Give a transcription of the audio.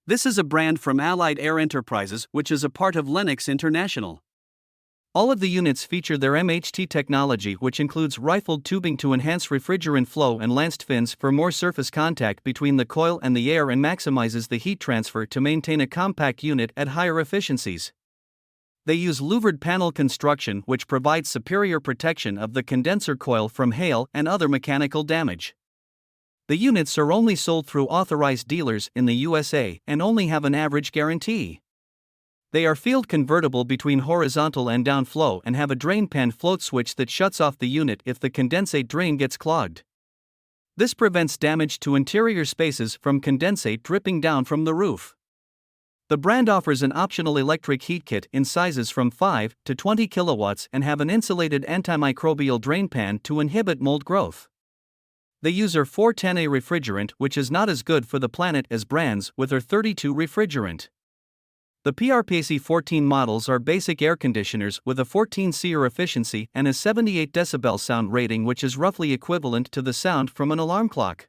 This is a brand from Allied Air Enterprises, which is a part of Lennox International. All of the units feature their MHT technology, which includes rifled tubing to enhance refrigerant flow and lanced fins for more surface contact between the coil and the air and maximizes the heat transfer to maintain a compact unit at higher efficiencies. They use louvered panel construction, which provides superior protection of the condenser coil from hail and other mechanical damage. The units are only sold through authorized dealers in the USA and only have an average guarantee. They are field convertible between horizontal and downflow and have a drain pan float switch that shuts off the unit if the condensate drain gets clogged. This prevents damage to interior spaces from condensate dripping down from the roof. The brand offers an optional electric heat kit in sizes from 5 to 20 kilowatts and have an insulated antimicrobial drain pan to inhibit mold growth. They use R410A refrigerant, which is not as good for the planet as brands with R32 refrigerant. The PRPAC 14 models are basic air conditioners with a 14 SEER efficiency and a 78 decibel sound rating, which is roughly equivalent to the sound from an alarm clock.